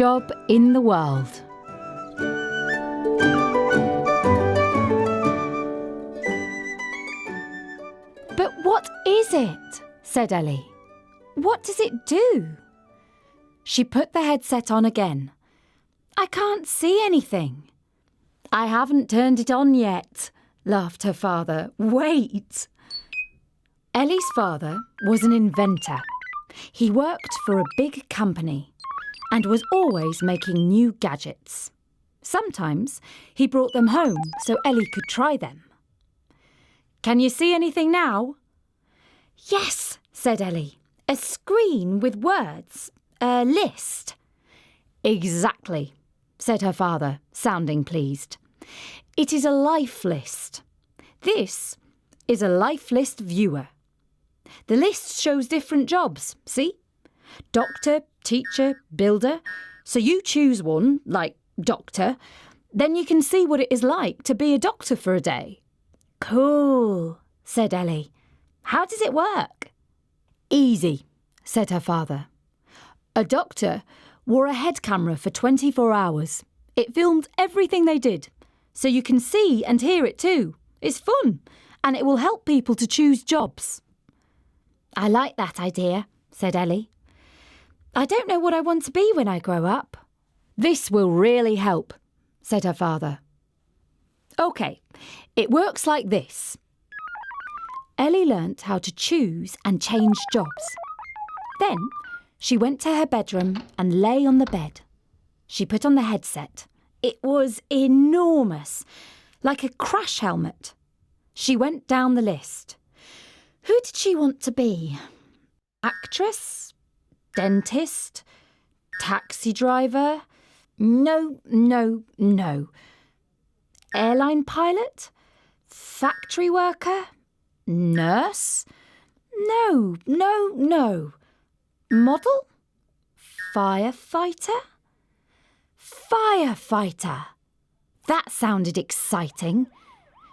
job in the world. But what is it? Said Ellie. What does it do? She put the headset on again. I can't see anything. I haven't turned it on yet, laughed her father. Wait. Ellie's father was an inventor. He worked for a big company and was always making new gadgets. Sometimes he brought them home so Ellie could try them. Can you see anything now? Yes, said Ellie. A screen with words. A list. Exactly, said her father, sounding pleased. It is a life list. This is a life list viewer. The list shows different jobs, see? Doctor, teacher, builder. So you choose one, like doctor, then you can see what it is like to be a doctor for a day. Cool, said Ellie. How does it work? Easy, said her father. A doctor wore a head camera for 24 hours. It filmed everything they did, so you can see and hear it too. It's fun, and it will help people to choose jobs. I like that idea, said Ellie. I don't know what I want to be when I grow up. This will really help, said her father. OK, it works like this. Ellie learnt how to choose and change jobs. Then she went to her bedroom and lay on the bed. She put on the headset. It was enormous, like a crash helmet. She went down the list. Who did she want to be? Actress? Dentist? Taxi driver? No. Airline pilot? Factory worker? Nurse? No. Model? Firefighter? Firefighter! That sounded exciting.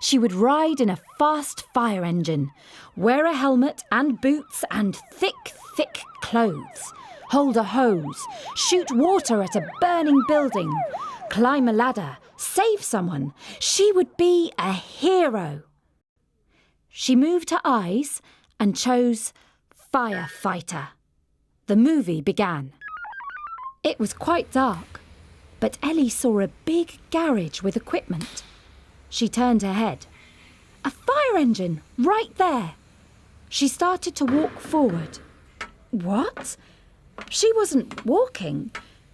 She would ride in a fast fire engine, wear a helmet and boots and thick clothes, hold a hose, shoot water at a burning building, climb a ladder, save someone. She would be a hero. She moved her eyes and chose Firefighter. The movie began. It was quite dark, but Ellie saw a big garage with equipment. She turned her head. A fire engine, right there. She started to walk forward. What? She wasn't walking.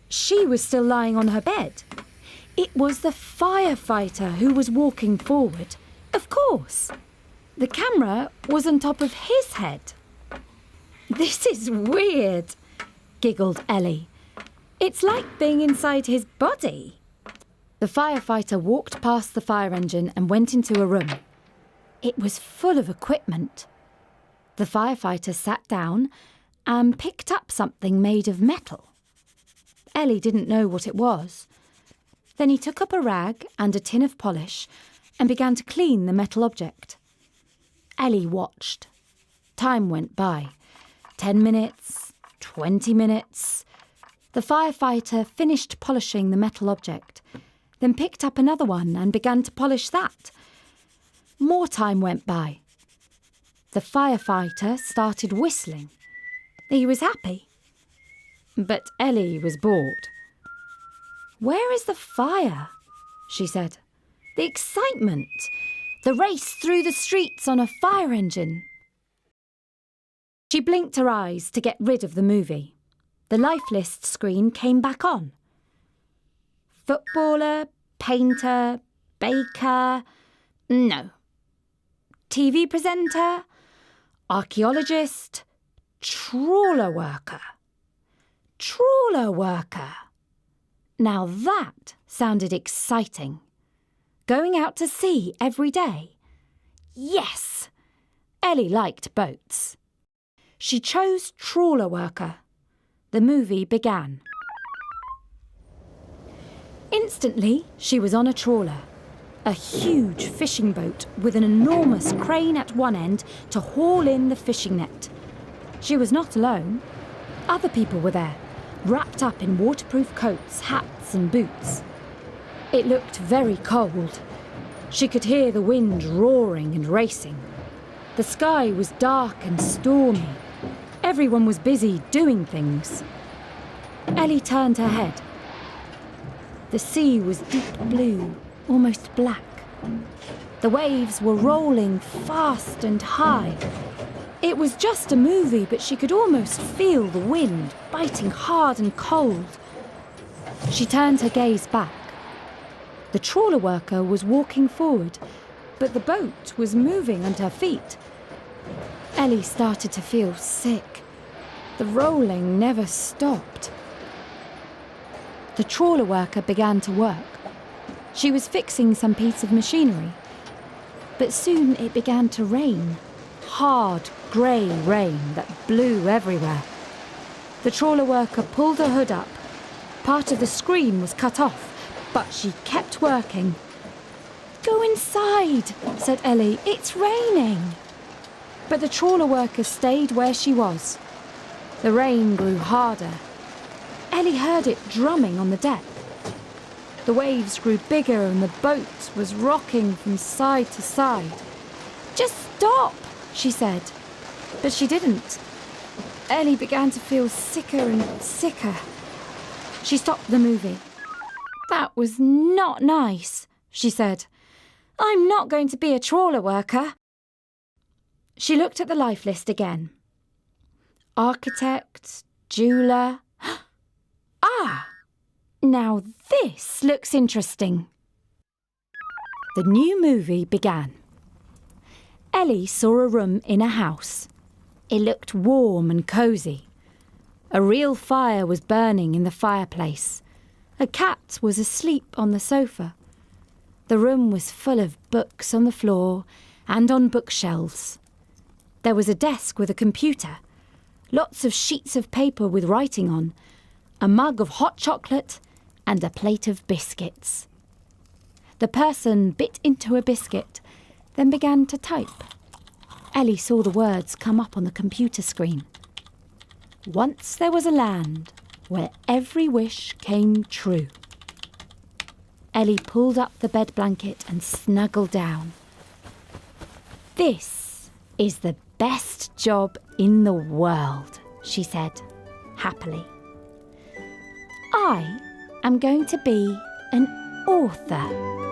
She was still lying on her bed. It was the firefighter who was walking forward. Of course. The camera was on top of his head. This is weird, giggled Ellie. It's like being inside his body. The firefighter walked past the fire engine and went into a room. It was full of equipment. The firefighter sat down and picked up something made of metal. Ellie didn't know what it was. Then he took up a rag and a tin of polish and began to clean the metal object. Ellie watched. Time went by. 10 minutes, 20 minutes. The firefighter finished polishing the metal object, then picked up another one and began to polish that. More time went by. The firefighter started whistling. He was happy. But Ellie was bored. Where is the fire? She said. The excitement. The race through the streets on a fire engine. She blinked her eyes to get rid of the movie. The life list screen came back on. Footballer, painter, baker. No. TV presenter, archaeologist, trawler worker. Trawler worker. Now that sounded exciting. Going out to sea every day. Yes! Ellie liked boats. She chose trawler worker. The movie began. Instantly, she was on a trawler. A huge fishing boat with an enormous crane at one end to haul in the fishing net. She was not alone. Other people were there. wrapped up in waterproof coats, hats and boots. It looked very cold. She could hear the wind roaring and racing. The sky was dark and stormy. Everyone was busy doing things. Ellie turned her head. The sea was deep blue, almost black. The waves were rolling fast and high. It was just a movie, but she could almost feel the wind biting hard and cold. She turned her gaze back. The trawler worker was walking forward, but the boat was moving under her feet. Ellie started to feel sick. The rolling never stopped. The trawler worker began to work. She was fixing some piece of machinery. But soon it began to rain. Hard, grey rain that blew everywhere. The trawler worker pulled her hood up. Part of the screen was cut off, but she kept working. "Go inside," said Ellie. "It's raining." But the trawler worker stayed where she was. The rain grew harder. Ellie heard it drumming on the deck. The waves grew bigger and the boat was rocking from side to side. "Just stop," she said. But she didn't. Ellie began to feel sicker and sicker. She stopped the movie. "That was not nice," she said. "I'm not going to be a trawler worker." She looked at the life list again. Architect, jeweller. Ah! Now this looks interesting. The new movie began. Ellie saw a room in a house. It looked warm and cosy. A real fire was burning in the fireplace. A cat was asleep on the sofa. The room was full of books on the floor and on bookshelves. There was a desk with a computer, lots of sheets of paper with writing on, a mug of hot chocolate and a plate of biscuits. The person bit into a biscuit, then began to type. Ellie saw the words come up on the computer screen. Once there was a land where every wish came true. Ellie pulled up the bed blanket and snuggled down. "This is the best job in the world," she said, happily. "I am going to be an author."